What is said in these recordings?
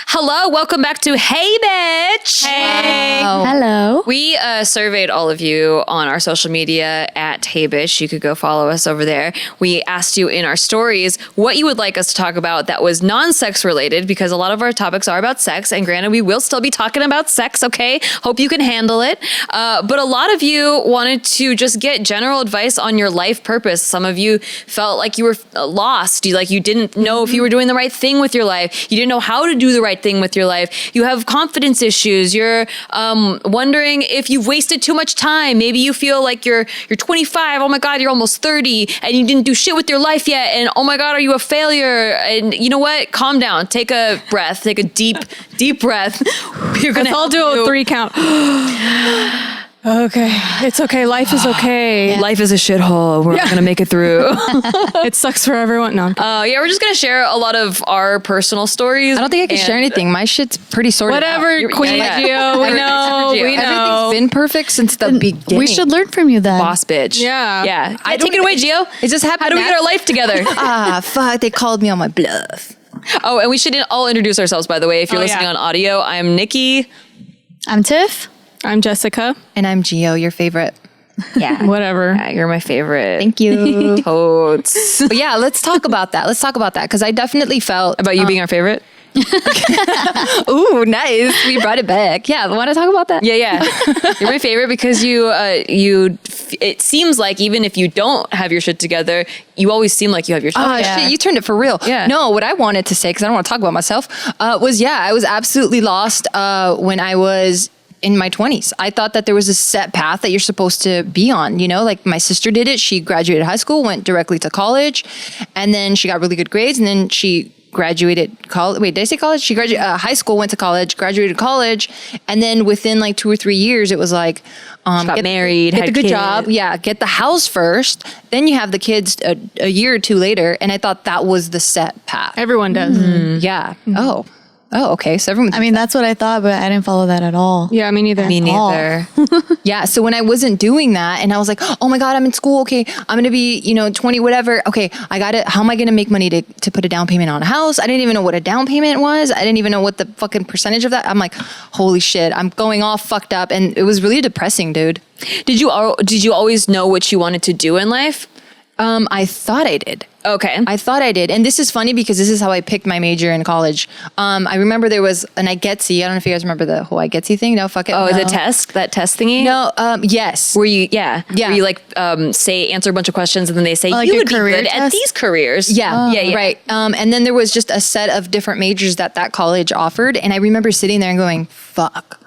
Hello, welcome back to Hey Bitch. Hey. Wow. Hello. We surveyed all of you on our social media at Hey Bitch. You could go follow us over there. We asked you in our stories what you would like us to talk about that was non-sex related, because a lot of our topics are about sex, and granted, we will still be talking about sex, okay? Hope you can handle it. But a lot of you wanted to just get general advice on your life purpose. Some of you felt like you were lost. You didn't know if you were doing the right thing with your life. You didn't know how to do the right thing with your life. You have confidence issues. You're wondering if you've wasted too much time. Maybe you feel like you're 25. Oh my God, you're almost 30 and you didn't do shit with your life yet. And oh my God, are you a failure? And you know what? Calm down. Take a breath. Take a deep breath. You're gonna. I'll do a 3 count. Okay, it's okay. Life is okay. Life is a shithole. We're not gonna make it through. It sucks for everyone. No. Yeah, we're just gonna share a lot of our personal stories. I don't think I can share anything. My shit's pretty sorted Whatever, out. Queen Gio. We know. We know. Everything's been perfect since the beginning. We should learn from you then. Boss bitch. Yeah. Take it away, Gio. It just happened. How do we get our life together? Fuck, they called me on my bluff. Oh, and we should all introduce ourselves, by the way. If you're listening on audio, I'm Nikki. I'm Tiff. I'm Jessica. And I'm Gio, your favorite. Yeah. Whatever. Yeah, you're my favorite. Thank you. Totes. But yeah, let's talk about that. Because I definitely felt About you being our favorite? ooh, nice. We brought it back. Yeah, want to talk about that? Yeah. You're my favorite because it seems like even if you don't have your shit together, you always seem like you have your shit together. Shit, you turned it for real. Yeah. No, what I wanted to say, because I don't want to talk about myself, I was absolutely lost when I was in my 20s. I thought that there was a set path that you're supposed to be on, like my sister did it. She graduated high school, went directly to college, and then she got really good grades, and then she graduated college. Wait, did I say college? She graduated high school, went to college, graduated college, and then within like 2 or 3 years, it was like, got married, get had the good kids. job, get the house first, then you have the kids a year or two later, and I thought that was the set path. Everyone does. Yeah. Oh, okay. So everyone. I mean, that's what I thought, but I didn't follow that at all. Yeah, me neither. Me neither. Yeah. So when I wasn't doing that and I was like, oh my God, I'm in school. Okay. I'm going to be, 20, whatever. Okay. I got it. How am I going to make money to put a down payment on a house? I didn't even know what a down payment was. I didn't even know what the fucking percentage of that. I'm like, holy shit, I'm going all fucked up. And it was really depressing, dude. Did you always know what you wanted to do in life? I thought I did. Okay. I thought I did. And this is funny because this is how I picked my major in college. I remember there was an IGETSI. I don't know if you guys remember the whole IGETSI thing. No, fuck it. Oh, no. the test? That test thingy? No, yes. Where you, yeah. Yeah. Where you answer a bunch of questions and then they say, like you a would be career good at test? these careers. Yeah, Yeah. right. And then there was just a set of different majors that college offered. And I remember sitting there and going, fuck,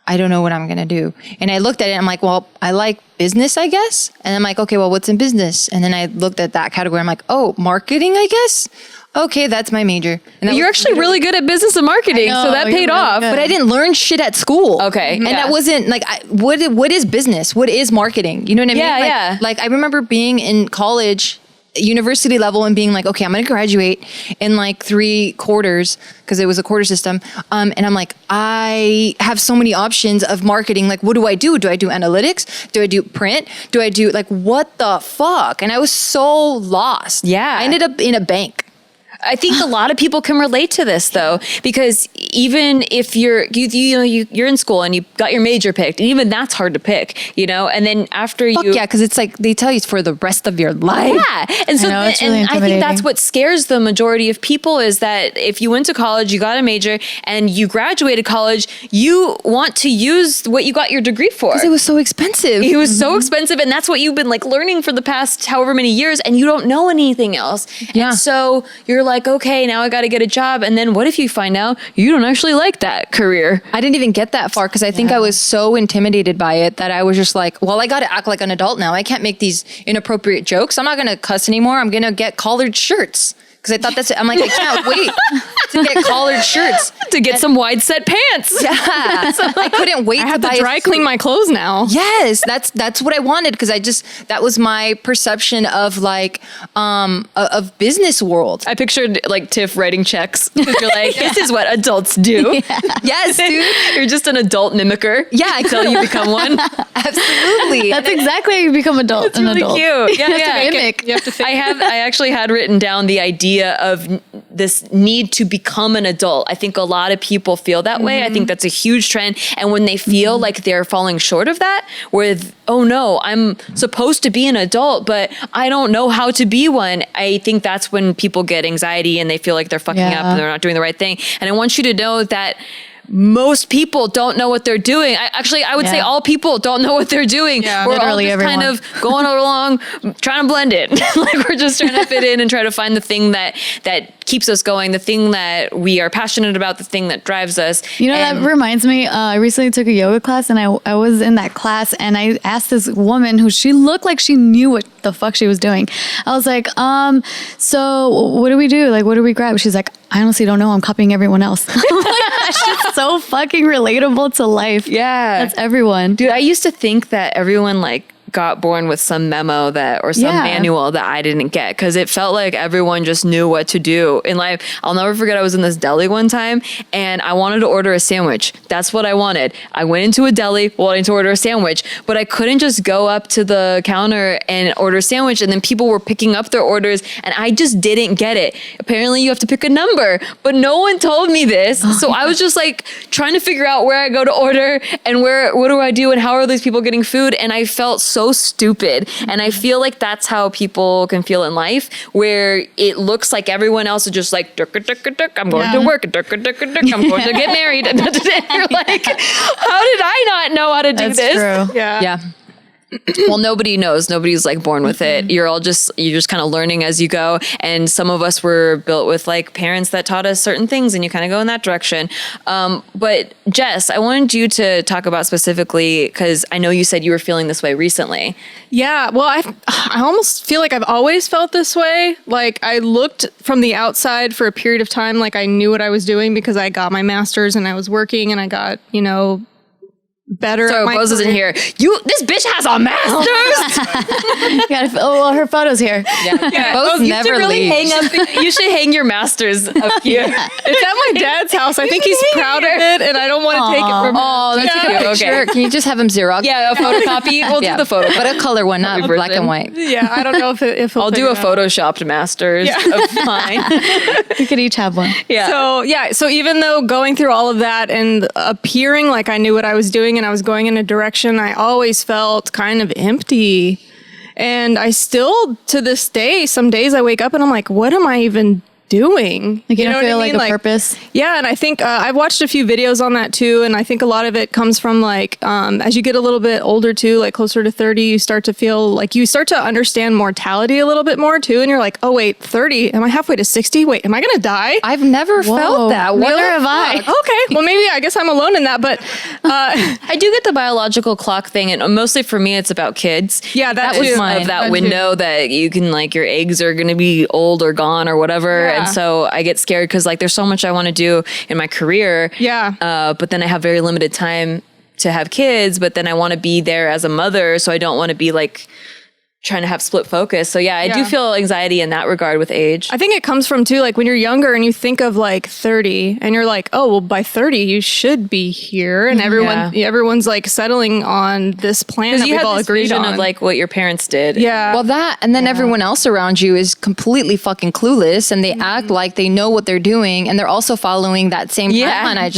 I don't know what I'm going to do. And I looked at it and I'm like, well, I like business, I guess. And I'm like, okay, well, what's in business? And then I looked at that category. I'm like, oh, marketing, I guess. Okay, that's my major. And You're actually really good at business and marketing, so that paid off. But I didn't learn shit at school. Okay, And yeah. that wasn't like, what is business? What is marketing? You know what I mean? Yeah, Like I remember being in college, university level, and being like, okay, I'm going to graduate in like 3 quarters because it was a quarter system. And I'm like, I have so many options of marketing. Like, what do I do? Do I do analytics? Do I do print? Do I do what the fuck? And I was so lost. Yeah. I ended up in a bank. I think a lot of people can relate to this though, because even if you're in school and you got your major picked, and even that's hard to pick, and then after Yeah, because it's like they tell you it's for the rest of your life. Yeah, and so I know, it's really and I think that's intimidating. what scares the majority of people is that if you went to college, you got a major, and you graduated college, you want to use what you got your degree for. Because it was so expensive. It was so expensive, and that's what you've been learning for the past however many years, and you don't know anything else. Yeah. And so you're like, okay, now I got to get a job, and then what if you find out you don't actually like that career? I didn't even get that far because I think I was so intimidated by it that I was just like, well, I got to act like an adult now. I can't make these inappropriate jokes. I'm not going to cuss anymore. I'm going to get collared shirts. Because I thought that's it. I'm like, I can't wait to get collared shirts. To get some wide set pants. Yeah. I couldn't wait I to have buy to a dry suit. clean my clothes now. Yes, that's what I wanted because that was my perception of of business world. I pictured Tiff writing checks. You're like, this is what adults do. Yes, dude. You're just an adult mimicker. Yeah, Until you become one. absolutely. That's exactly how you become an Really adult. cute. Yeah, You have to mimic. You have to fit. I actually had written down the idea of this need to become an adult. I think a lot of people feel that way. I think that's a huge trend. And when they feel like they're falling short of that, with, oh no, I'm supposed to be an adult, but I don't know how to be one. I think that's when people get anxiety and they feel like they're fucking up and they're not doing the right thing. And I want you to know that most people don't know what they're doing. I would say all people don't know what they're doing. Yeah, we're all literally just everyone. kind of going along, trying to blend in. Like we're just trying to fit in and try to find the thing that keeps us going, the thing that we are passionate about, the thing that drives us. You know, that reminds me, I recently took a yoga class and I was in that class and I asked this woman who she looked like she knew what the fuck she was doing. I was like, so what do we do? Like, what do we grab? She's like, I honestly don't know. I'm copying everyone else. I'm like, that's just so fucking relatable to life. Yeah. That's everyone. Dude, I used to think that everyone got born with some memo or some manual that I didn't get, because it felt like everyone just knew what to do in life. I'll never forget, I was in this deli one time and I wanted to order a sandwich. That's what I wanted. I went into a deli wanting to order a sandwich, but I couldn't just go up to the counter and order a sandwich, and then people were picking up their orders and I just didn't get it. Apparently you have to pick a number, but no one told me this. So I was just trying to figure out where I go to order and what do I do and how are these people getting food, and I felt so stupid. And I feel like that's how people can feel in life, where it looks like everyone else is just like, "Durk, durk, durk, durk, I'm going to work, durk, durk, durk, durk, I'm going to get married." And you're like, how did I not know how to do That's this? true. Yeah. Well, nobody knows. Nobody's born with it. You're just kind of learning as you go. And some of us were built with parents that taught us certain things, and you kind of go in that direction. But Jess, I wanted you to talk about specifically, because I know you said you were feeling this way recently. Yeah, well, I almost feel like I've always felt this way. Like I looked from the outside for a period of time, like I knew what I was doing because I got my master's and I was working and I got, better. So at my Bose isn't career. here. This bitch has a master's. Well, her photo's here. Both never leave. You should hang your master's up here. It's at my dad's house. I think he's proud of it, and I don't want to take it from him. Oh, that's cute. Sure. Okay. Can you just have him Xerox? Yeah, a photocopy. We'll do the photo. But a color one, not Copy black version. and white. Yeah, I don't know if he'll I'll do a figure it out. photoshopped master's of mine. We could each have one. Yeah. So even though going through all of that and appearing like I knew what I was doing and I was going in a direction, I always felt kind of empty. And I still, to this day, some days I wake up and I'm like, what am I even doing? Like you don't know feel what I like mean? a purpose. Yeah, and I think I've watched a few videos on that too, and I think a lot of it comes from as you get a little bit older too, like closer to 30, you start to feel like you start to understand mortality a little bit more too, and you're like, oh wait, 30, am I halfway to 60? Wait, am I gonna die? I've never felt that. Neither have I. Okay, well maybe I guess I'm alone in that, but I do get the biological clock thing, and mostly for me, it's about kids. yeah, that Was too. of that That too. window that you can your eggs are going to be old or gone or whatever. Yeah. And so I get scared because there's so much I want to do in my career. Yeah. But then I have very limited time to have kids, but then I want to be there as a mother. So I don't want to be trying to have split focus. So yeah, I do feel anxiety in that regard with age. I think it comes from too, when you're younger and you think of 30 and you're like, oh, well, by 30, you should be here. And everyone's settling on this plan that you we've have all this agreed vision on. of what your parents did. Yeah. Well, that, and then everyone else around you is completely fucking clueless, and they act like they know what they're doing, and they're also following that same timeline I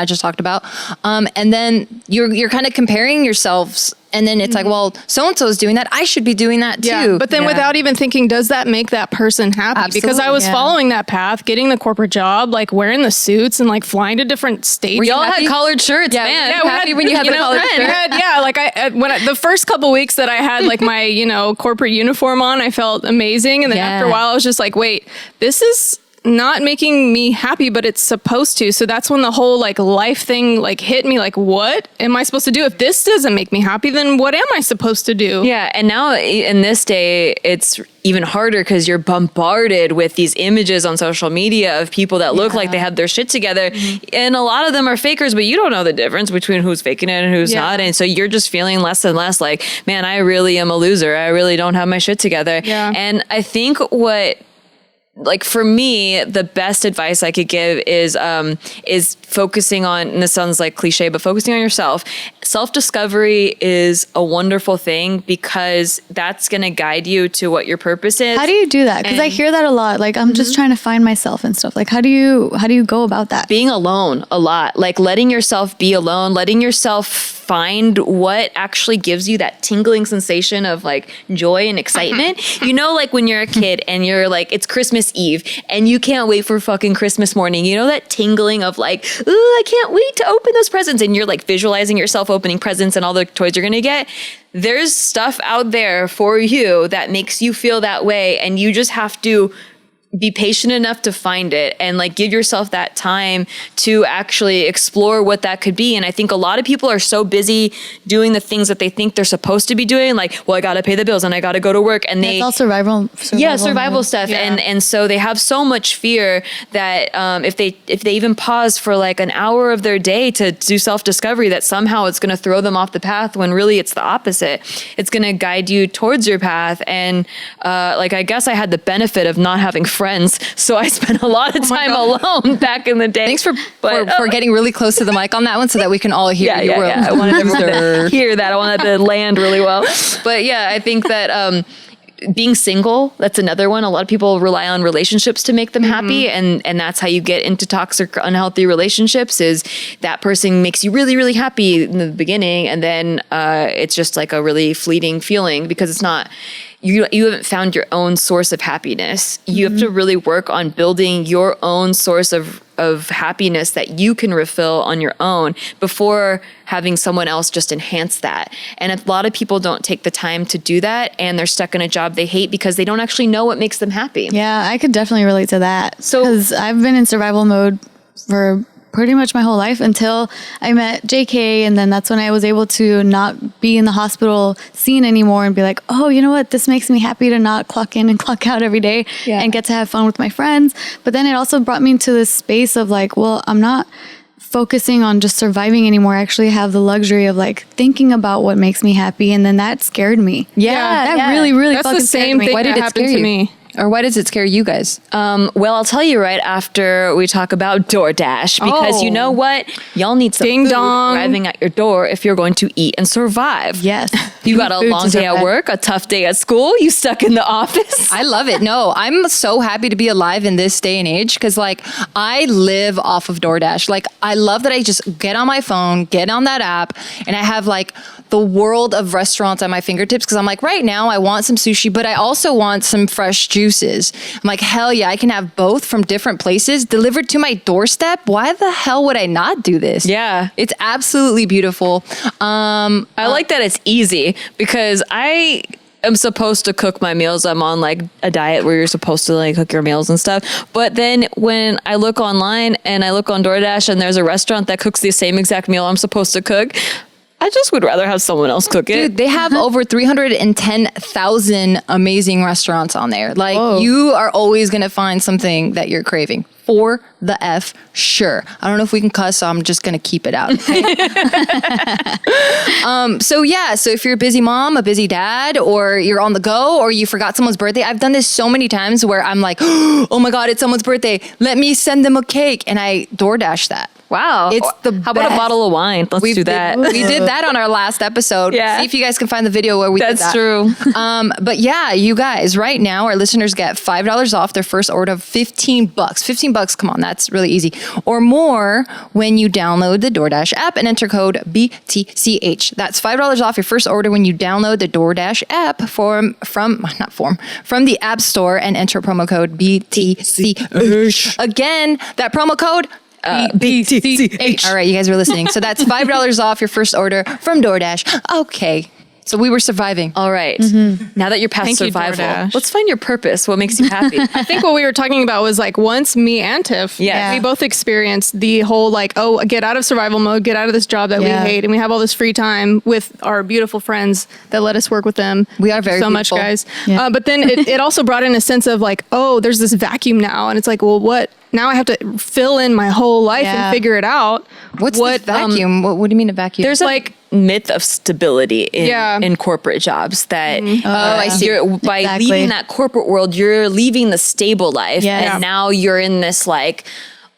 just talked about. And then you're kind of comparing yourselves. And then it's well, so-and-so is doing that. I should be doing that too. Yeah, but then without even thinking, does that make that person happy? Because I was following that path, getting the corporate job, wearing the suits and flying to different states. We all Happy- had collared shirts, man. Yeah, we happy had, when you had the collared we shirt. had, the first couple weeks that I had my corporate uniform on, I felt amazing, and then after a while, I was just like, wait, this is not making me happy, but it's supposed to. So that's when the whole life thing hit me. What am I supposed to do? If this doesn't make me happy, then what am I supposed to do? Yeah, and now in this day, it's even harder because you're bombarded with these images on social media of people that look like they have their shit together. And a lot of them are fakers, but you don't know the difference between who's faking it and who's not. And so you're just feeling less and less man, I really am a loser. I really don't have my shit together. Yeah. And I think what like for me, the best advice I could give is focusing on, and this sounds like cliche, but focusing on yourself. Self-discovery is a wonderful thing because that's going to guide you to what your purpose is. How do you do that? Because I hear that a lot. Like, I'm just trying to find myself and stuff. Like, how do you go about that? Being alone a lot, like letting yourself be alone, letting yourself find what actually gives you that tingling sensation of like joy and excitement. You know, like when you're a kid and you're like, it's Christmas Eve and you can't wait for fucking Christmas morning. You know, that tingling of like, ooh, I can't wait to open those presents. And you're like visualizing yourself opening presents and all the toys you're going to get. There's stuff out there for you that makes you feel that way. And you just have to be patient enough to find it and like give yourself that time to actually explore what that could be. And I think a lot of people are so busy doing the things that they think they're supposed to be doing. Like, well, I got to pay the bills and I got to go to work. And It's all survival stuff. Yeah. And so they have so much fear that if they even pause for like an hour of their day to do self-discovery, that somehow it's going to throw them off the path when really it's the opposite. It's going to guide you towards your path. And like, I guess I had the benefit of not having friends. So I spent a lot of time alone back in the day. Thanks for getting really close to the mic on that one so that we can all hear you. I wanted everyone to hear that. I wanted to land really well. But yeah, I think that being single, that's another one. A lot of people rely on relationships to make them happy. And that's how you get into toxic, unhealthy relationships, is that person makes you really, really happy in the beginning. And then it's just like a really fleeting feeling because it's not... You haven't found your own source of happiness. You have to really work on building your own source of happiness that you can refill on your own before having someone else just enhance that. And a lot of people don't take the time to do that, and they're stuck in a job they hate because they don't actually know what makes them happy. Yeah, I could definitely relate to that. So- because I've been in survival mode for pretty much my whole life until I met JK, and then that's when I was able to not be in the hospital scene anymore and be like, oh, you know what, this makes me happy to not clock in and clock out every day and get to have fun with my friends. But then it also brought me to this space of like, well, I'm not focusing on just surviving anymore. I actually have the luxury of like thinking about what makes me happy, and then that scared me. That really That's fucking the same scared me. thing Why that did it happened scare to you? me. Or why does it scare you guys? Well, I'll tell you right after we talk about DoorDash, because you know what? Y'all need some Ding food dong. arriving at your door if you're going to eat and survive. Yes. You got a Food long to day at survive. work, a tough day at school, you stuck in the office. I love it. No, I'm so happy to be alive in this day and age because, like, I live off of DoorDash. Like, I love that I just get on my phone, get on that app, and I have, like, the world of restaurants at my fingertips because I'm like, right now, I want some sushi, but I also want some fresh juices. I'm like, hell yeah, I can have both from different places delivered to my doorstep. Why the hell would I not do this? Yeah. It's absolutely beautiful. I like that it's easy because I am supposed to cook my meals. I'm on like a diet where you're supposed to like cook your meals and stuff. But then when I look online and I look on DoorDash and there's a restaurant that cooks the same exact meal I'm supposed to cook, I just would rather have someone else cook it. Dude, they have over 310,000 amazing restaurants on there. Like, Whoa. you are always going to find something that you're craving. For the F, sure. I don't know if we can cuss, so I'm just going to keep it out. Okay? So if you're a busy mom, a busy dad, or you're on the go, or you forgot someone's birthday, I've done this so many times where I'm like, oh my God, it's someone's birthday. Let me send them a cake. And I DoorDash that. Wow. It's the How about a best. bottle of wine? Let's do that. We did that on our last episode. Yeah. See if you guys can find the video where we did That's that. true. But yeah, you guys, right now, our listeners get $5 off their first order of $15. $15, come on, that's really easy. Or more when you download the DoorDash app and enter code BTCH. That's $5 off your first order when you download the DoorDash app from the App Store and enter promo code BTCH. Again, that promo code BTCH. All right, you guys are listening. So that's $5 off your first order from DoorDash. Okay. So we were surviving. All right. Now that you're past Thank you, survival, DoorDash. let's find your purpose. What makes you happy? I think what we were talking about was like once me and Tiff, Yeah. we both experienced the whole like, oh, get out of survival mode, get out of this job that we Yeah. hate, and we have all this free time with our beautiful friends that let us work with them. We are very so much, beautiful. guys. Yeah. But then it also brought in a sense of like, oh, there's this vacuum now, and it's like, well, what? Now I have to fill in my whole life Yeah. and figure it out. What's this vacuum? What do you mean a vacuum? There's Like myth of stability in corporate jobs that I see. by leaving that corporate world, you're leaving the stable life. Yes. And now you're in this like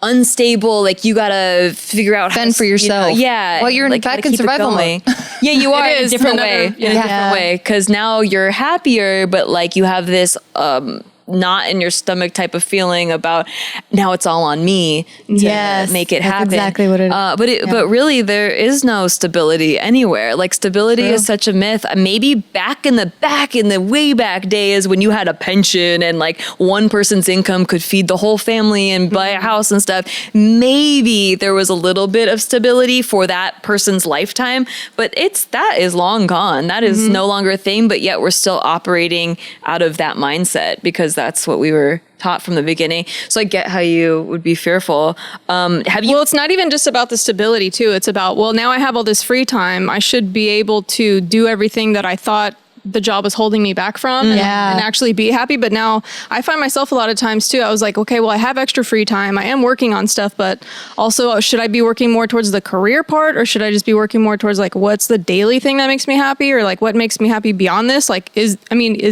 unstable, like you gotta figure out how Fend to, for yourself. Well, you're like, back how to in keep it survival going. mode. Yeah, you are It in a is different another- way. In a different way. Because now you're happier, but like you have this knot in your stomach type of feeling about now it's all on me to make it that's happen. exactly what it is. But really there is no stability anywhere. Like stability is such a myth. Maybe back in the way back days when you had a pension and like one person's income could feed the whole family and buy a house and stuff, maybe there was a little bit of stability for that person's lifetime, but that is long gone. That is no longer a thing, but yet we're still operating out of that mindset because that's what we were taught from the beginning. So I get how you would be fearful. Well, it's not even just about the stability too. It's about, well, now I have all this free time. I should be able to do everything that I thought the job was holding me back from and actually be happy. But now I find myself a lot of times too, I was like, okay, well, I have extra free time. I am working on stuff, but also should I be working more towards the career part or should I just be working more towards like, what's the daily thing that makes me happy or like what makes me happy beyond this? Like, is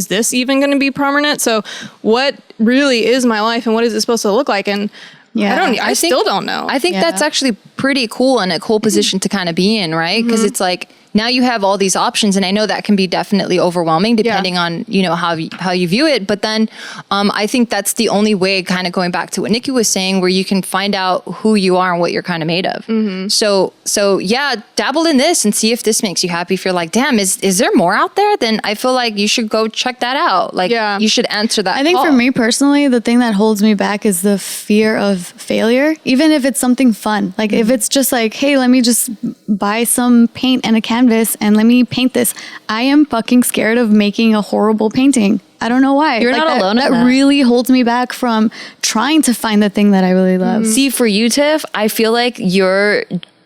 this even going to be permanent? So what really is my life and what is it supposed to look like? And I still don't know. I think that's actually pretty cool and a cool position to kind of be in, right? Because it's like now you have all these options, and I know that can be definitely overwhelming depending on how you view it. But then I think that's the only way, kind of going back to what Nikki was saying, where you can find out who you are and what you're kind of made of. So yeah, dabble in this and see if this makes you happy. If you're like, damn, is there more out there? Then I feel like you should go check that out. Like you should answer that. I think call. for me personally, the thing that holds me back is the fear of failure. Even if it's something fun, like if it's just like, hey, let me just buy some paint and a canvas and let me paint this. I am fucking scared of making a horrible painting. I don't know why. You're not alone in That that. really holds me back from trying to find the thing that I really love. See, for you, Tiff, I feel like your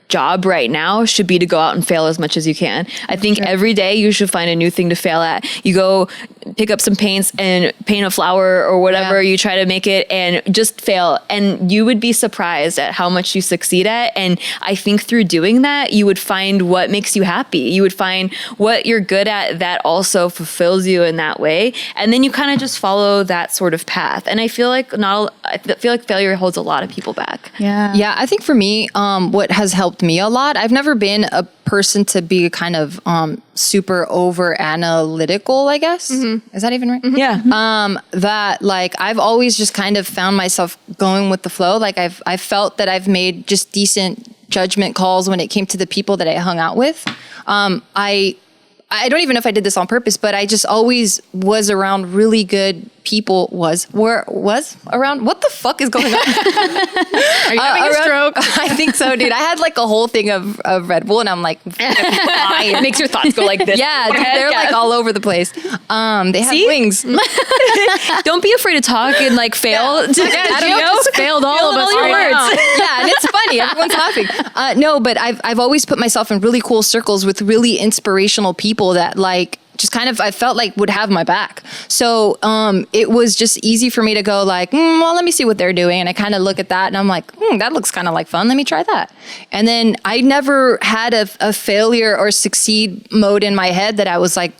job right now should be to go out and fail as much as you can. I think every day you should find a new thing to fail at. You go pick up some paints and paint a flower or whatever, you try to make it and just fail. And you would be surprised at how much you succeed at. And I think through doing that, you would find what makes you happy. You would find what you're good at that also fulfills you in that way. And then you kind of just follow that sort of path. And I feel like failure holds a lot of people back. Yeah, I think for me, what has helped me a lot, I've never been a person to be kind of super over analytical, I guess. Is that even right? Yeah. That like I've always just kind of found myself going with the flow. Like I've felt that I've made just decent judgment calls when it came to the people that I hung out with. I don't even know if I did this on purpose, but I just always was around really good people. Was around. What the fuck is going on? Are you having a stroke? I think so, dude. I had like a whole thing of Red Bull, and I'm like, It makes your thoughts go like this. yeah, dude, they're like all over the place. They have wings. Don't be afraid to talk and like fail. Gio just failed all of us your right now. Yeah, and it's funny. Everyone's laughing. No, but I've always put myself in really cool circles with really inspirational people that like just kind of I felt like would have my back. So it was just easy for me to go like, well, let me see what they're doing. And I kind of look at that and I'm like, that looks kind of like fun. Let me try that. And then I never had a failure or succeed mode in my head that I was like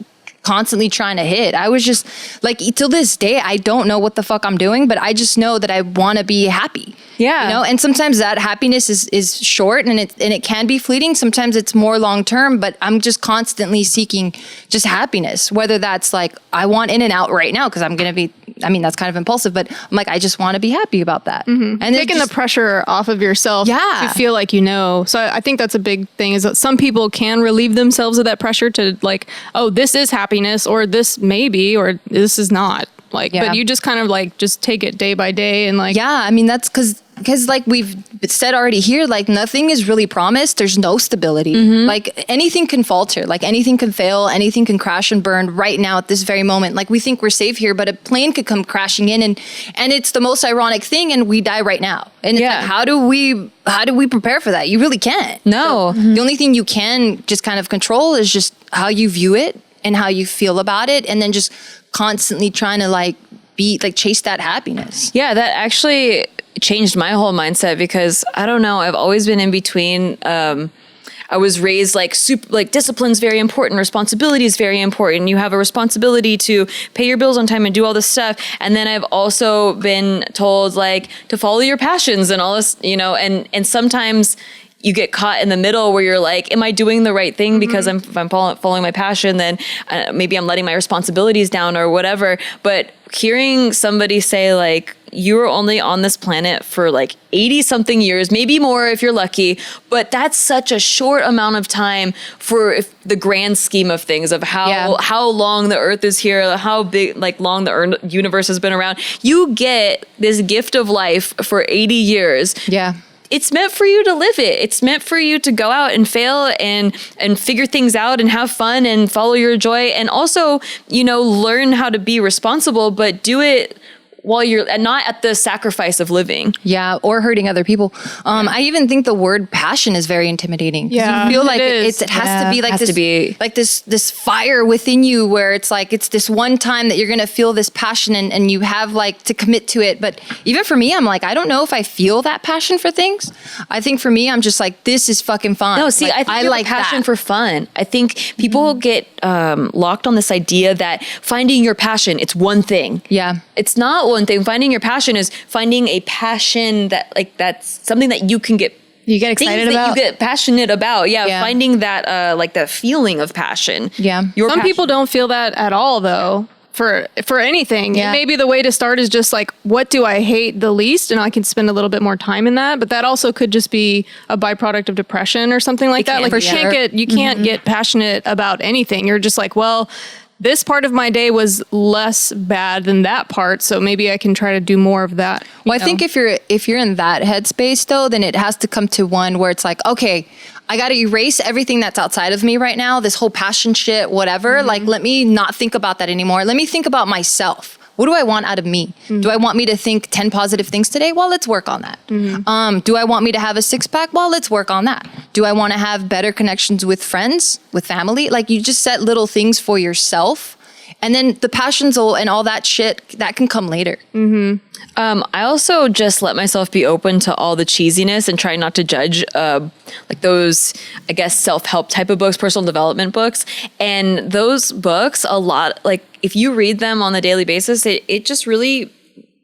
constantly trying to hit. I was just like, till this day, I don't know what the fuck I'm doing, but I just know that I want to be happy. Yeah. You know, and sometimes that happiness is short and it can be fleeting. Sometimes it's more long term, but I'm just constantly seeking just happiness, whether that's like, I want in and out right now because I'm going to be, that's kind of impulsive, but I'm like, I just want to be happy about that. And Taking the pressure off of yourself to feel like you know. So I think that's a big thing is that some people can relieve themselves of that pressure to like, oh, this is happiness or this may be or this is not. Like, but you just kind of like just take it day by day and like. Yeah, that's because like we've said already here, like nothing is really promised. There's no stability. Like anything can falter, like anything can fail, anything can crash and burn right now at this very moment. Like we think we're safe here, but a plane could come crashing in and it's the most ironic thing and we die right now. And it's like, how do we prepare for that? You really can't. No. So the only thing you can just kind of control is just how you view it and how you feel about it. And then just constantly trying to like chase that happiness. Yeah, that actually changed my whole mindset because I don't know, I've always been in between I was raised like super, like discipline's very important, responsibility is very important. You have a responsibility to pay your bills on time and do all this stuff. And then I've also been told like to follow your passions and all this, you know, and sometimes you get caught in the middle where you're like, am I doing the right thing? Because if I'm following my passion, then maybe I'm letting my responsibilities down or whatever. But hearing somebody say like, you're only on this planet for like 80 something years, maybe more if you're lucky, but that's such a short amount of time for the grand scheme of things of how long the earth is here, how big, like long the universe has been around. You get this gift of life for 80 years. Yeah. It's meant for you to live it. It's meant for you to go out and fail and figure things out and have fun and follow your joy and also, you know, learn how to be responsible, but do it while you're not at the sacrifice of living. Yeah, or hurting other people. I even think the word passion is very intimidating. Yeah, you feel like it has to be like this fire within you where it's like it's this one time that you're gonna feel this passion and you have like to commit to it. But even for me, I'm like, I don't know if I feel that passion for things. I think for me, I'm just like, this is fucking fun. No, see, like, I think like passion for fun. I think people get locked on this idea that finding your passion, it's one thing. Yeah. It's not one thing. Finding your passion is finding a passion that like that's something that you can get excited about. You get passionate about. Yeah. Finding that like that feeling of passion. Yeah. Some people don't feel that at all though. For anything. Yeah. Maybe the way to start is just like, what do I hate the least? And I can spend a little bit more time in that. But that also could just be a byproduct of depression or something like that. Like you can't get passionate about anything. You're just like, well, this part of my day was less bad than that part, so maybe I can try to do more of that. Well, I think if you're in that headspace though, then it has to come to one where it's like, okay, I got to erase everything that's outside of me right now, this whole passion shit, whatever. Like, let me not think about that anymore. Let me think about myself. What do I want out of me? Do I want me to think 10 positive things today? Well, let's work on that. Do I want me to have a 6-pack? Well, let's work on that. Do I want to have better connections with friends, with family? Like you just set little things for yourself. And then the passions and all that shit, that can come later. I also just let myself be open to all the cheesiness and try not to judge like those, I guess, self-help type of books, personal development books. And those books, a lot, like if you read them on a daily basis, it just really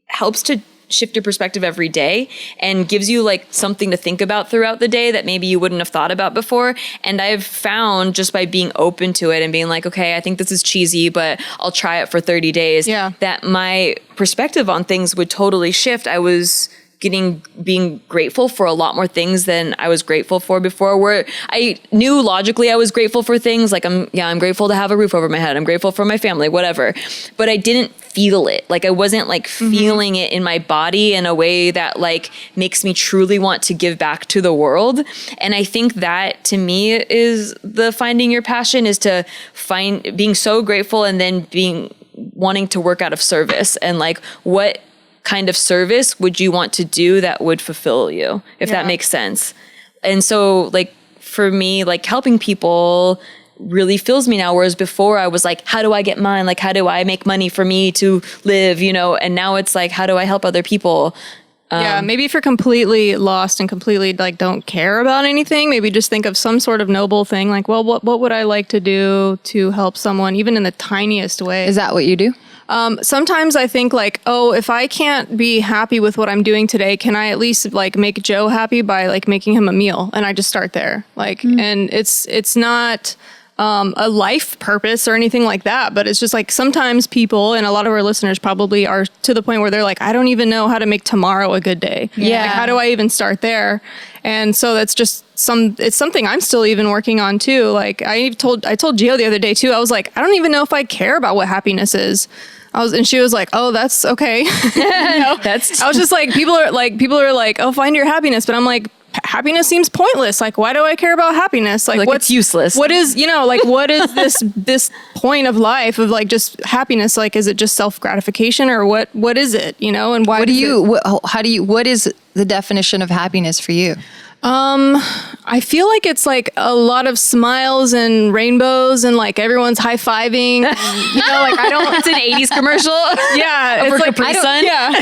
helps to shift your perspective every day and gives you like something to think about throughout the day that maybe you wouldn't have thought about before. And I've found just by being open to it and being like, okay, I think this is cheesy, but I'll try it for 30 days, that my perspective on things would totally shift. I was being grateful for a lot more things than I was grateful for before, where I knew logically I was grateful for things like I'm grateful to have a roof over my head. I'm grateful for my family, whatever. But I didn't feel it. Like I wasn't like feeling it in my body in a way that like makes me truly want to give back to the world. And I think that to me is the finding your passion is to find being so grateful and then wanting to work out of service and like what kind of service would you want to do that would fulfill you, if that makes sense. And so like for me, like helping people really fills me now, whereas before I was like, how do I get mine? Like, how do I make money for me to live, you know? And now it's like, how do I help other people? Maybe if you're completely lost and completely like don't care about anything, maybe just think of some sort of noble thing like, well, what would I like to do to help someone, even in the tiniest way? Is that what you do? Sometimes I think like, oh, if I can't be happy with what I'm doing today, can I at least like make Joe happy by like making him a meal? And I just start there. Like, and it's not a life purpose or anything like that, but it's just like sometimes people, and a lot of our listeners probably are to the point where they're like, I don't even know how to make tomorrow a good day. Yeah. Like, how do I even start there? And so that's just it's something I'm still even working on too. Like I told Gio the other day too, I was like, I don't even know if I care about what happiness is. And she was like, oh, that's okay. I was just like, people are like, oh, find your happiness. But I'm like, happiness seems pointless. Like, why do I care about happiness? Like it's useless. What is, what is this point of life of like just happiness? Like, is it just self-gratification or what is it, and why what is the definition of happiness for you? I feel like it's like a lot of smiles and rainbows and like everyone's high-fiving. And, like I don't. It's an '80s commercial. Yeah, it's like Capri Sun. Yeah.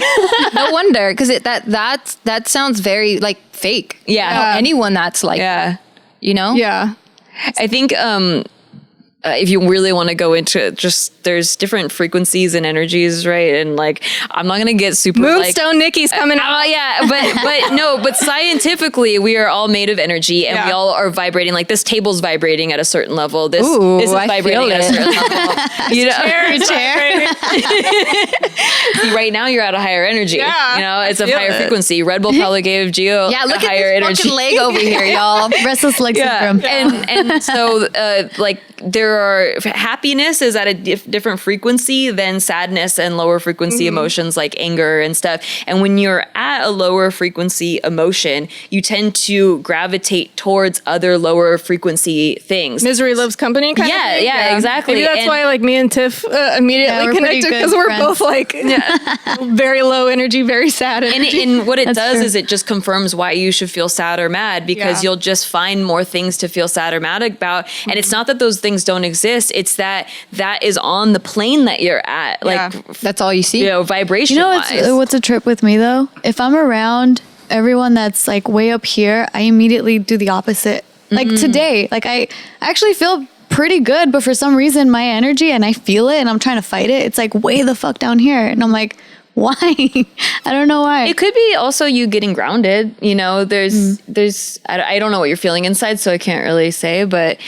No wonder, because that sounds very like fake. Yeah. Anyone that's like you know? Yeah. I think if you really want to go into it, just there's different frequencies and energies, right? And like, I'm not gonna get super Moonstone Nikki's coming out. yeah, but scientifically, we are all made of energy, and we all are vibrating. Like this table's vibrating at a certain level. This is vibrating at a certain level. You know, Chair. right now you're at a higher energy. Yeah, you know, it's a feel higher it. frequency. Red Bull probably gave Gio Yeah, look a at higher this energy. fucking leg over here, y'all. Restless leg syndrome. And so like there are happiness is at a different frequency than sadness and lower frequency emotions like anger and stuff. And when you're at a lower frequency emotion, you tend to gravitate towards other lower frequency things. Misery loves company kind of thing? Yeah, exactly. Maybe that's why like me and Tiff immediately we're pretty connected good because we're friends. both like very low energy, very sad energy. And what it That's does true. is it just confirms why you should feel sad or mad, because Yeah. you'll just find more things to feel sad or mad about. And it's not that those things don't exist. It's that is on the plane that you're at. Like, That's all you see. you know, vibration You know wise. what's a trip with me though? If I'm around everyone that's like way up here, I immediately do the opposite. Like today, like I actually feel pretty good, but for some reason my energy, and I feel it and I'm trying to fight it, it's like way the fuck down here. And I'm like, why? I don't know why. It could be also you getting grounded. You know, there's I don't know what you're feeling inside, so I can't really say, but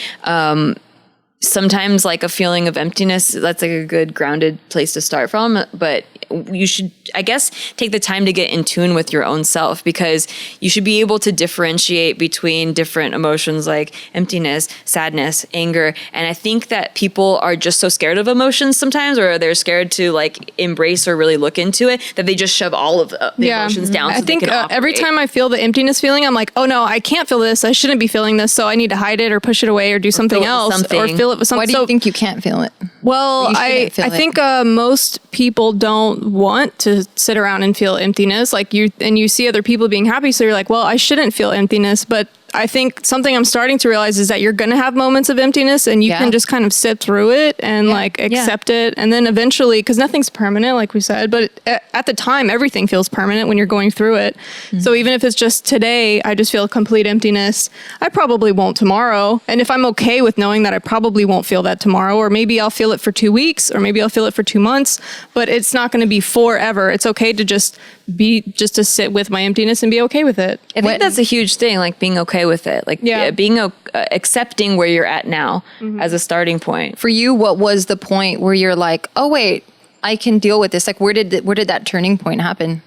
sometimes like a feeling of emptiness, that's like a good grounded place to start from. But you should, I guess, take the time to get in tune with your own self, because you should be able to differentiate between different emotions like emptiness, sadness, anger. And I think that people are just so scared of emotions sometimes, or they're scared to like embrace or really look into it, that they just shove all of the emotions down. I So think they can every operate. time I feel the emptiness feeling, I'm like, oh no, I can't feel this. I shouldn't be feeling this. So I need to hide it or push it away or do something fill it with else or something. fill it with something. Why do you think you can't feel it? Well, you I shouldn't feel it? think most people don't want to sit around and feel emptiness. Like you see other people being happy, so you're like, well, I shouldn't feel emptiness. But I think something I'm starting to realize is that you're going to have moments of emptiness, and you can just kind of sit through it and like accept it. And then eventually, because nothing's permanent, like we said, but at the time, everything feels permanent when you're going through it. So even if it's just today, I just feel complete emptiness, I probably won't tomorrow. And if I'm okay with knowing that I probably won't feel that tomorrow, or maybe I'll feel it for 2 weeks, or maybe I'll feel it for 2 months, but it's not going to be forever. It's okay to just to sit with my emptiness and be okay with it. I think that's a huge thing, like being okay with it, like being accepting where you're at now as a starting point. For you, what was the point where you're like, oh wait, I can deal with this? Like, where did that turning point happen?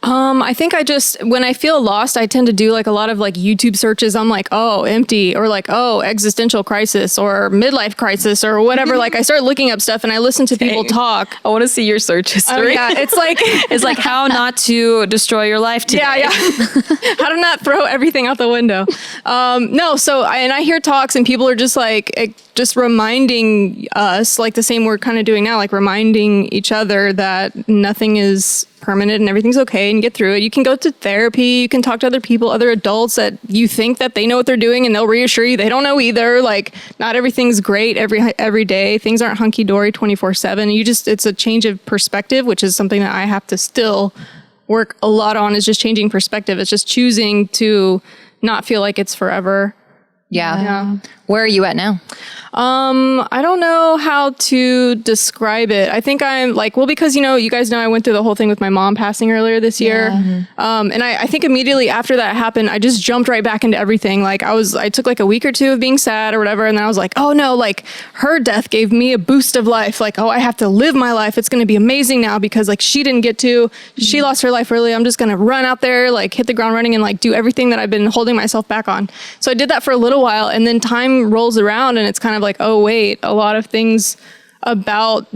I think when I feel lost, I tend to do like a lot of like YouTube searches. I'm like, oh, empty, or like, oh, existential crisis, or midlife crisis, or whatever. Like I start looking up stuff and I listen to people talk. I want to see your search history. Yeah, it's like it's like how not to destroy your life today. Yeah. How to not throw everything out the window. No, so I hear talks and people are just like, just reminding us, like the same we're kind of doing now, like reminding each other that nothing is permanent and everything's okay, and get through it. You can go to therapy, you can talk to other people, other adults that you think that they know what they're doing, and they'll reassure you they don't know either. Like not everything's great every day. Things aren't hunky-dory 24/7. It's a change of perspective, which is something that I have to still work a lot on, is just changing perspective. It's just choosing to not feel like it's forever. Yeah. Where are you at now? I don't know how to describe it. I think I'm like, well, because, you guys know I went through the whole thing with my mom passing earlier this year. And I think immediately after that happened, I just jumped right back into everything. Like I took like a week or two of being sad or whatever. And then I was like, oh no, like her death gave me a boost of life. Like, oh, I have to live my life. It's going to be amazing now because like she didn't get to, she lost her life early. I'm just going to run out there, like hit the ground running and like do everything that I've been holding myself back on. So I did that for a little while, and then time rolls around and it's kind of like, oh wait, a lot of things about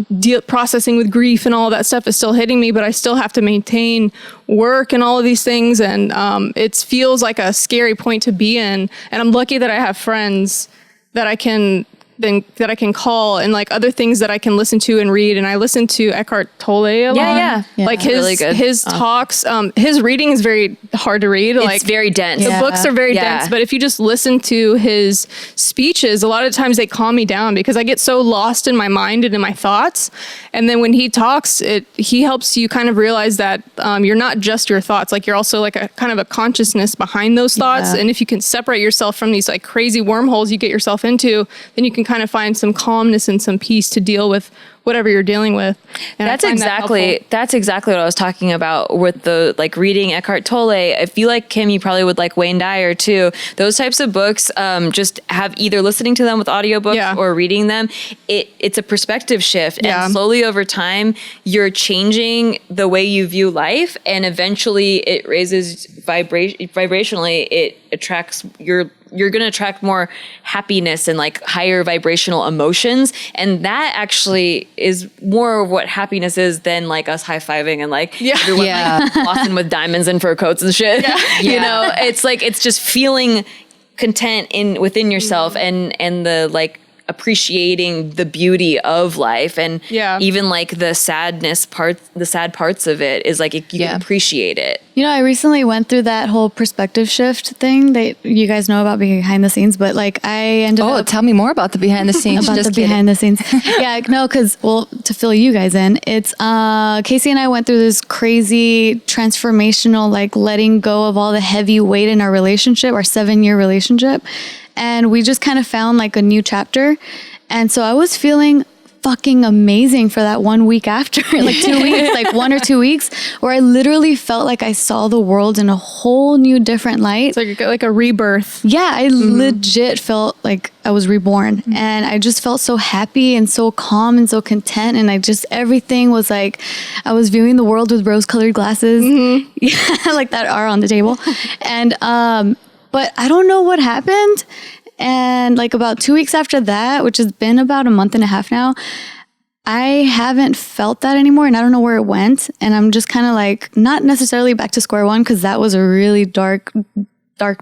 processing with grief and all that stuff is still hitting me, but I still have to maintain work and all of these things. And it feels like a scary point to be in. And I'm lucky that I have friends that I can that I can call, and like other things that I can listen to and read. And I listen to Eckhart Tolle a lot. Yeah. Like his Really good. his talks. His reading is very hard to read. Like It's very dense. the books are very Yeah. dense, but if you just listen to his speeches, a lot of times they calm me down because I get so lost in my mind and in my thoughts. And then when he talks, he helps you kind of realize that you're not just your thoughts. Like you're also like a kind of a consciousness behind those thoughts. Yeah. And if you can separate yourself from these like crazy wormholes you get yourself into, then you can kind of find some calmness and some peace to deal with whatever you're dealing with. And That's I find that helpful. that's exactly what I was talking about with the like reading Eckhart Tolle. If you like him, you probably would like Wayne Dyer too. Those types of books, just have either listening to them with audiobooks or reading them. It's a perspective shift, and slowly over time, you're changing the way you view life, and eventually it raises vibrationally. It attracts you're going to attract more happiness and like higher vibrational emotions. And that actually is more of what happiness is than like us high-fiving and like everyone like flossing with diamonds and fur coats and shit. You know, it's like, it's just feeling content within yourself and the like appreciating the beauty of life, and even like the sad parts of it is like you can appreciate it. You know, I recently went through that whole perspective shift thing that you guys know about behind the scenes, but like I ended up... tell me more about the behind the scenes. about Just the kidding. behind the scenes. Yeah, no, because, well, to fill you guys in, it's Casey and I went through this crazy transformational, like letting go of all the heavy weight in our relationship, our 7-year relationship. And we just kind of found like a new chapter. And so I was feeling fucking amazing for that 1 week after, like 2 weeks, like 1 or 2 weeks, where I literally felt like I saw the world in a whole new different light. It's like a rebirth. Yeah, I legit felt like I was reborn, and I just felt so happy and so calm and so content, and everything was like I was viewing the world with rose-colored glasses, like that are on the table. And but I don't know what happened. And like about 2 weeks after that, which has been about a month and a half now, I haven't felt that anymore, and I don't know where it went. And I'm just kind of like, not necessarily back to square one, because that was a really dark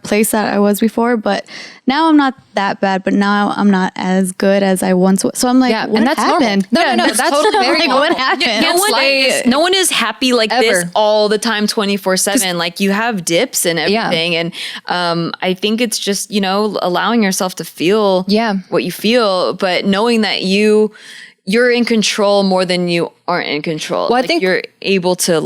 place that I was before. But now I'm not that bad, but now I'm not as good as I once was. So I'm like, what and that's happened? normal. No, that's totally very like, normal. what happened? No one is happy like this all the time, 24/7. Like you have dips and everything. And I think it's just, allowing yourself to feel what you feel, but knowing that you're in control more than you aren't in control. Well, I like think you're able to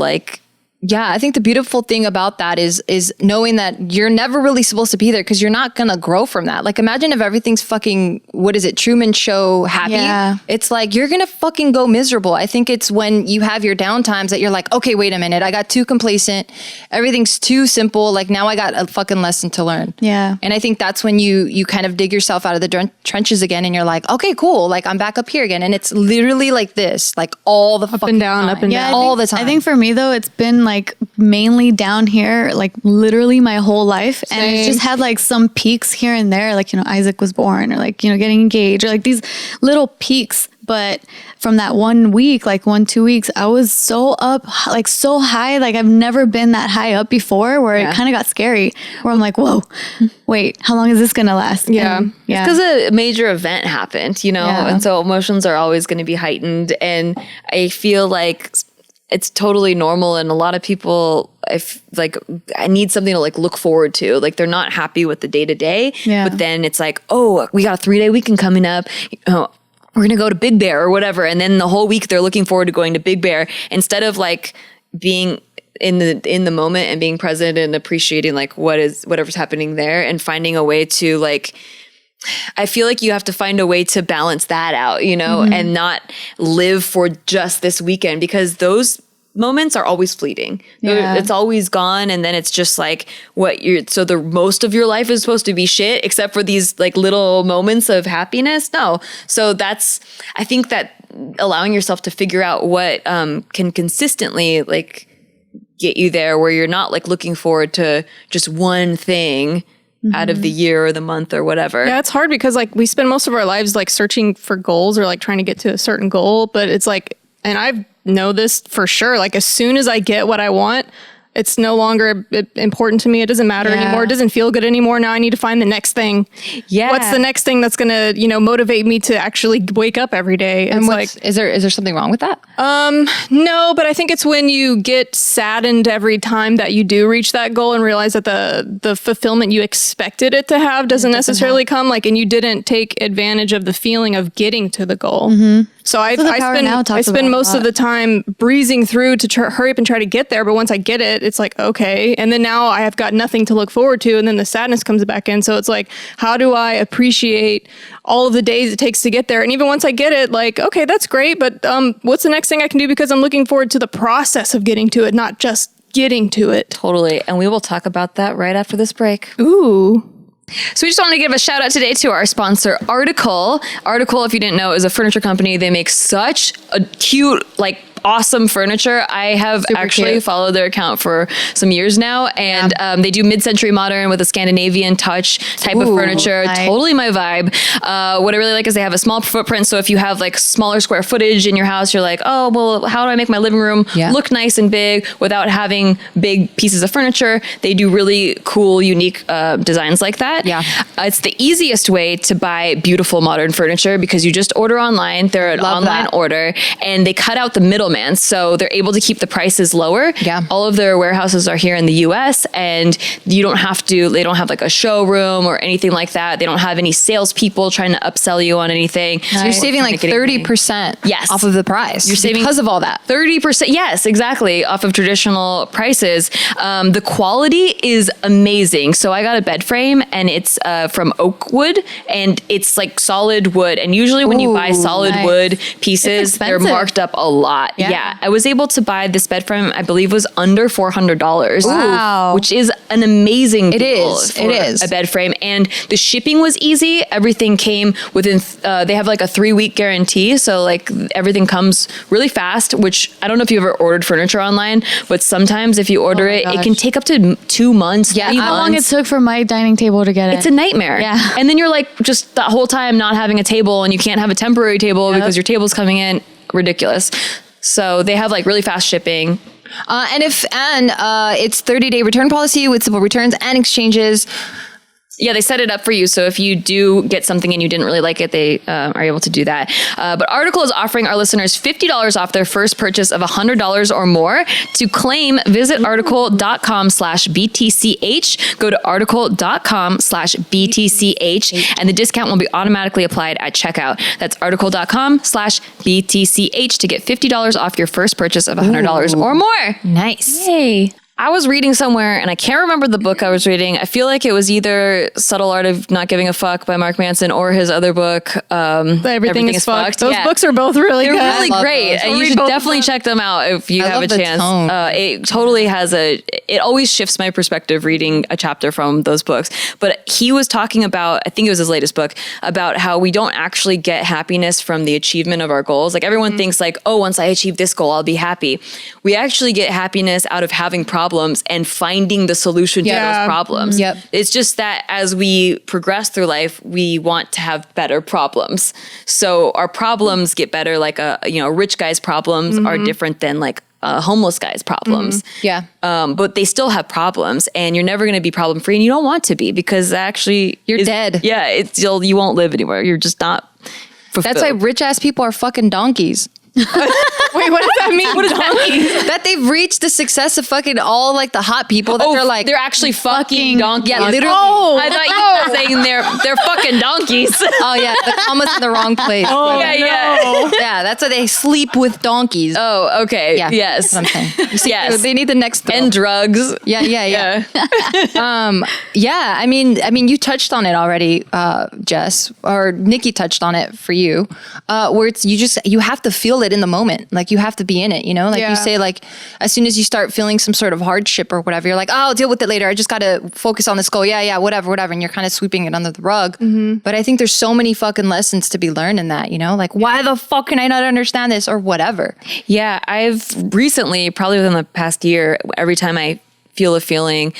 I think the beautiful thing about that is knowing that you're never really supposed to be there, because you're not gonna grow from that. Like imagine if everything's fucking, what is it, Truman Show happy? Yeah. It's like you're gonna fucking go miserable. I think it's when you have your down times that you're like, okay, wait a minute, I got too complacent. Everything's too simple. Like now I got a fucking lesson to learn. Yeah. And I think that's when you kind of dig yourself out of the trenches again, and you're like, okay, cool. Like I'm back up here again. And it's literally like this, like all the up and down, time. up and down. All the time. I think for me though, it's been like mainly down here, like literally my whole life. Same. And it's just had like some peaks here and there, like, Isaac was born, or like, getting engaged, or like these little peaks. But from that 1 week, like 2 weeks, I was so up, like so high, like I've never been that high up before, where it kind of got scary, where I'm like, whoa, wait, how long is this going to last? It's because a major event happened, and so emotions are always going to be heightened. And I feel like it's totally normal, and a lot of people, I need something to like look forward to. Like they're not happy with the day to day, but then it's like, oh, we got a 3-day weekend coming up. We're gonna go to Big Bear or whatever, and then the whole week they're looking forward to going to Big Bear instead of like being in the moment and being present and appreciating like whatever's happening there, and finding a way to like. I feel like you have to find a way to balance that out, and not live for just this weekend, because those moments are always fleeting. It's always gone. And then it's just like so the most of your life is supposed to be shit, except for these like little moments of happiness. No. So I think that allowing yourself to figure out what can consistently like get you there, where you're not like looking forward to just one thing out of the year or the month or whatever. Yeah, it's hard because like we spend most of our lives like searching for goals or like trying to get to a certain goal. But it's like, and I know this for sure, like as soon as I get what I want, It's no longer important to me. It doesn't matter anymore. It doesn't feel good anymore. Now I need to find the next thing. Yeah. What's the next thing that's going to, motivate me to actually wake up every day? It's And is there something wrong with that? no, but I think it's when you get saddened every time that you do reach that goal and realize that the fulfillment you expected it to have doesn't necessarily come, and you didn't take advantage of the feeling of getting to the goal. So I spend most of the time breezing through to hurry up and try to get there. But once I get it, it's like, okay. And then now I have got nothing to look forward to. And then the sadness comes back in. So it's like, how do I appreciate all of the days it takes to get there? And even once I get it, okay, that's great. But what's the next thing I can do? Because I'm looking forward to the process of getting to it, not just getting to it. Totally. And we will talk about that right after this break. Ooh. So we just want to give a shout out today to our sponsor, Article. Article, if you didn't know, is a furniture company. They make such a cute, awesome furniture. I have actually followed their account for some years now, and they do mid-century modern with a Scandinavian touch type of furniture. Nice. Totally my vibe. What I really like is they have a small footprint, so if you have smaller square footage in your house, you're like, oh, well, how do I make my living room look nice and big without having big pieces of furniture? They do really cool, unique designs like that. Yeah. It's the easiest way to buy beautiful modern furniture because you just order online. They're an online order, and they cut out the middleman. So they're able to keep the prices lower. Yeah. All of their warehouses are here in the US, and they don't have a showroom or anything like that. They don't have any salespeople trying to upsell you on anything. Nice. So you're saving 30% off of the price. You're saving because of all that. 30%. Yes, exactly. Off of traditional prices. The quality is amazing. So I got a bed frame, and it's from oak wood, and it's solid wood. And usually when you buy solid wood pieces, they're marked up a lot. Yeah. I was able to buy this bed frame, I believe was under $400. Wow. Which is an amazing deal. It is. A bed frame. And the shipping was easy. Everything came within, they have a 3-week guarantee. So everything comes really fast, which I don't know if you've ever ordered furniture online, but sometimes if you order it can take up to 2 months, 3 months. How long it took for my dining table to get it? It's a nightmare. Yeah. And then you're just the whole time not having a table, and you can't have a temporary table because your table's coming in. Ridiculous. So they have really fast shipping. And it's 30-day return policy with simple returns and exchanges. Yeah, they set it up for you. So if you do get something and you didn't really like it, they are able to do that. But Article is offering our listeners $50 off their first purchase of $100 or more. To claim, visit article.com/BTCH. Go to article.com/BTCH, and the discount will be automatically applied at checkout. That's article.com/BTCH to get $50 off your first purchase of $100 or more. Nice. Yay. I was reading somewhere, and I can't remember the book I was reading. I feel like it was either Subtle Art of Not Giving a Fuck by Mark Manson or his other book, Everything is Fucked. Those books are both really good. They're really great, and you should definitely check them out if you have a chance. It totally has it always shifts my perspective reading a chapter from those books. But he was talking about, I think it was his latest book, about how we don't actually get happiness from the achievement of our goals. Everyone thinks oh, once I achieve this goal, I'll be happy. We actually get happiness out of having problems and finding the solution to those problems. Yep. It's just that as we progress through life, we want to have better problems. So our problems get better. A rich guy's problems are different than a homeless guy's problems. Yeah. But they still have problems, and you're never going to be problem free, and you don't want to be, because actually you're dead. Yeah. You won't live anywhere. You're just not fulfilled. That's why rich ass people are fucking donkeys. Wait, what does that mean? What is that? That they've reached the success of fucking all the hot people that they're actually fucking donkeys. Yeah, literally. I thought you were saying they're fucking donkeys. Oh yeah, the comma's in the wrong place. Yeah, that's why they sleep with donkeys. Oh, okay. Yeah, Yes. that's what I'm saying. You see, Yes. they need the next thrill. And drugs. Yeah. Yeah. I mean, you touched on it already, Jess, or Nikki touched on it for you, where it's you have to feel it in the moment. You have to be in it, you say, as soon as you start feeling some sort of hardship or whatever, you're like, oh, I'll deal with it later. I just got to focus on this goal. Yeah, whatever. And you're kind of sweeping it under the rug. Mm-hmm. But I think there's so many fucking lessons to be learned in that, why the fuck can I not understand this or whatever? Yeah, I've recently, probably within the past year, every time I feel a feeling,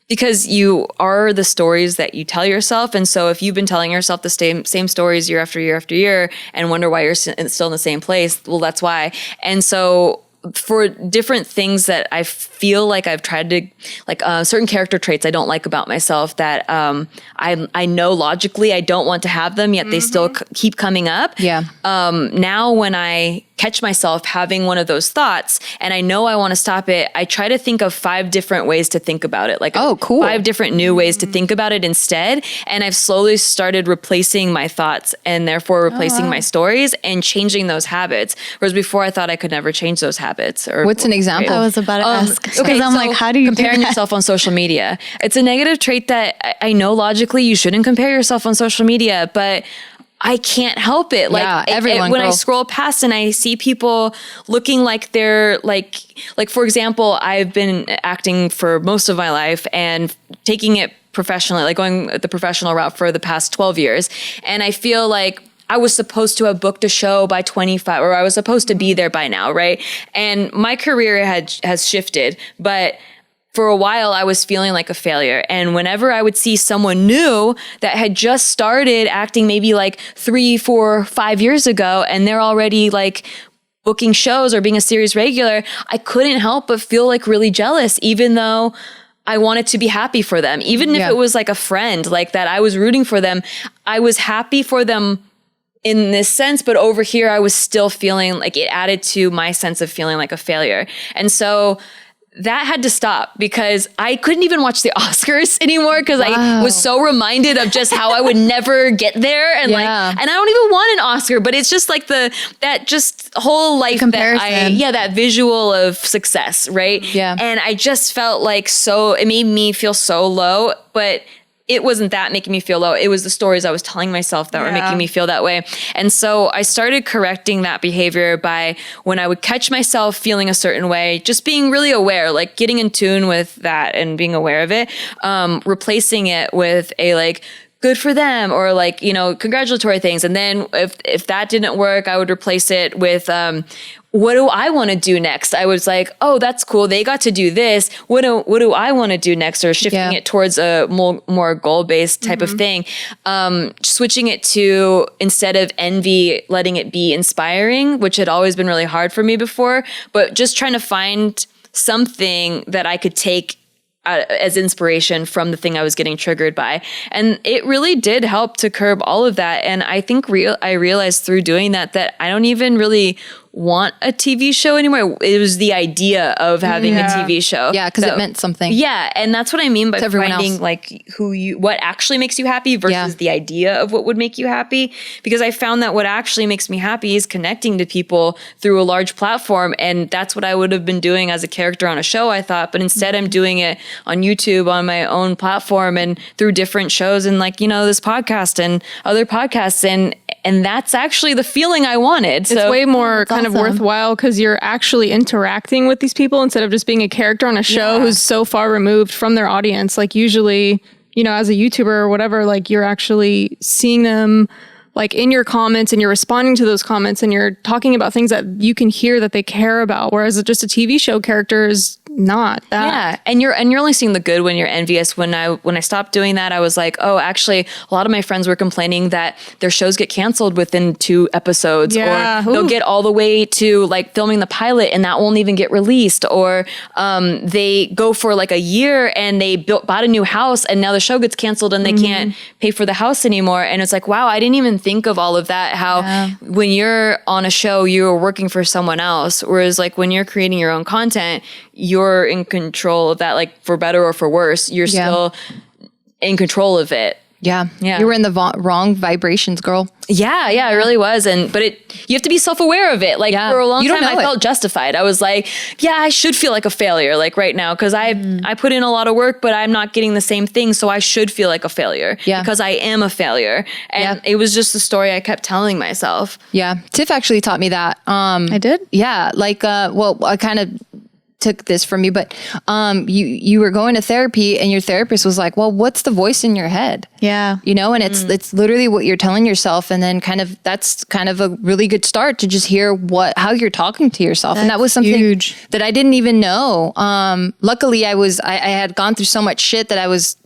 because you are the stories that you tell yourself. And so if you've been telling yourself the same stories year after year after year and wonder why you're still in the same place, well, that's why. And so for different things that I feel like I've tried to, like certain character traits I don't like about myself that I know logically I don't want to have them, yet they still keep coming up. Yeah. Now when I catch myself having one of those thoughts and I know I want to stop it, I try to think of 5 different ways to think about it. Like, oh, cool. 5 different new ways to think about it instead. And I've slowly started replacing my thoughts and therefore replacing my stories and changing those habits. Whereas before I thought I could never change those habits. Or what's an example? I was about to ask. Because I'm so like, how do you comparing do that? yourself on social media? It's a negative trait that I know logically you shouldn't compare yourself on social media, but I can't help it. Like everyone, when I scroll past and I see people looking like they're like for example, I've been acting for most of my life and taking it professionally, like going the professional route for the past 12 years. And I feel like I was supposed to have booked a show by 25, or I was supposed to be there by now, right? And my career has shifted, but for a while, I was feeling like a failure. And whenever I would see someone new that had just started acting maybe like 3, 4, 5 years ago, and they're already like booking shows or being a series regular, I couldn't help but feel like really jealous, even though I wanted to be happy for them. Even if it was like a friend like that, I was rooting for them. I was happy for them in this sense, but over here, I was still feeling like it added to my sense of feeling like a failure. And so that had to stop because I couldn't even watch the Oscars anymore because I was so reminded of just how I would never get there. And like, and I don't even want an Oscar, but it's just like that just whole life comparison. that visual of success, right? Yeah. And I just felt like it made me feel so low, but it wasn't that making me feel low. It was the stories I was telling myself that were making me feel that way. And so I started correcting that behavior by when I would catch myself feeling a certain way, just being really aware, like getting in tune with that and being aware of it, replacing it with a like, good for them, or like, congratulatory things. And then if that didn't work, I would replace it with, what do I want to do next? I was like, oh, that's cool. They got to do this. What do I want to do next? Or shifting it towards a more goal-based type of thing. Switching it to, instead of envy, letting it be inspiring, which had always been really hard for me before, but just trying to find something that I could take as inspiration from the thing I was getting triggered by. And it really did help to curb all of that. And I think I realized through doing that I don't even really want a TV show anymore. It was the idea of having a TV show. Yeah, because it meant something. Yeah, and that's what I mean by finding like what actually makes you happy versus the idea of what would make you happy. Because I found that what actually makes me happy is connecting to people through a large platform, and that's what I would have been doing as a character on a show, I thought. But instead, I'm doing it on YouTube, on my own platform, and through different shows, and like this podcast and other podcasts, and that's actually the feeling I wanted. So it's way more kind of worthwhile because you're actually interacting with these people instead of just being a character on a show who's so far removed from their audience. Like usually, as a YouTuber or whatever, like you're actually seeing them like in your comments and you're responding to those comments and you're talking about things that you can hear that they care about. Whereas just a TV show character is not that. Yeah. And you're only seeing the good when you're envious. When I stopped doing that, I was like, oh, actually a lot of my friends were complaining that their shows get canceled within 2 episodes, or they'll get all the way to like filming the pilot and that won't even get released. Or they go for like a year and they bought a new house and now the show gets canceled and they can't pay for the house anymore. And it's like, wow, I didn't even think of all of that. How when you're on a show, you're working for someone else. Whereas like when you're creating your own content, you're in control of that, like for better or for worse, you're still in control of it. Yeah. You were in the wrong vibrations, girl. Yeah, it really was. But you have to be self-aware of it. Like for a long time, I felt justified. I was like, yeah, I should feel like a failure like right now because I put in a lot of work, but I'm not getting the same thing. So I should feel like a failure because I am a failure. And it was just the story I kept telling myself. Yeah. Tiff actually taught me that. I did? Yeah. Like, I kind of took this from you, but you were going to therapy and your therapist was like, well, what's the voice in your head? Yeah. And it's literally what you're telling yourself. And then that's kind of a really good start to just hear how you're talking to yourself. And that was something huge that I didn't even know. Luckily I had gone through so much shit that I was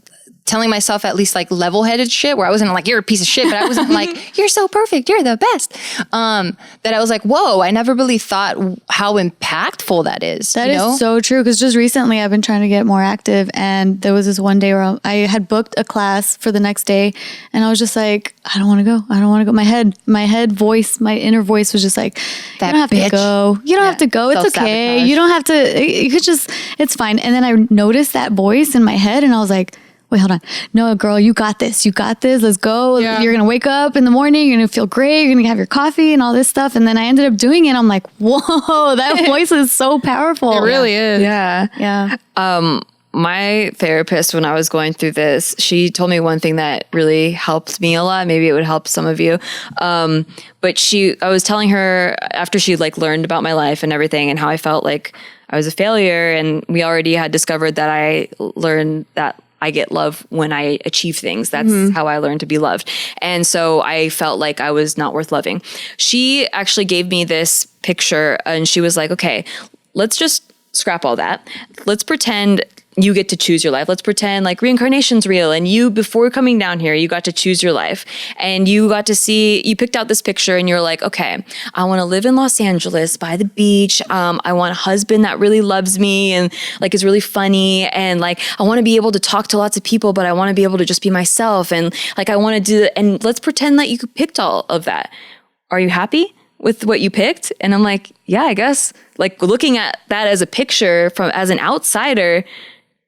telling myself at least like level-headed shit where I wasn't like, you're a piece of shit, but I wasn't like, you're so perfect, you're the best. That I was like, whoa, I never really thought how impactful that is. That is so true. Because just recently I've been trying to get more active, and there was this one day where I had booked a class for the next day, and I was just like, I don't want to go. I don't want to go. My head voice, my inner voice was just like, you don't have to go. You don't have to go. It's okay. You don't have to. You could just. It's fine. And then I noticed that voice in my head, and I was like, wait, hold on. No, girl, you got this. You got this. Let's go. Yeah. You're going to wake up in the morning. You're going to feel great. You're going to have your coffee and all this stuff. And then I ended up doing it. I'm like, whoa, that voice is so powerful. It really is. Yeah. Yeah. My therapist, when I was going through this, she told me one thing that really helped me a lot. Maybe it would help some of you. But I was telling her after she like learned about my life and everything and how I felt like I was a failure. And we already had discovered that I learned that I get love when I achieve things. That's how I learned to be loved. And so I felt like I was not worth loving. She actually gave me this picture and she was like, okay, let's just scrap all that. Let's pretend you get to choose your life. Let's pretend like reincarnation's real. And you, before coming down here, you got to choose your life. And you got to you picked out this picture and you're like, okay, I want to live in Los Angeles by the beach. I want a husband that really loves me and like is really funny. And like, I want to be able to talk to lots of people, but I want to be able to just be myself. And like, I want to do that. And let's pretend that you picked all of that. Are you happy with what you picked? And I'm like, yeah, I guess. Like looking at that as a picture as an outsider,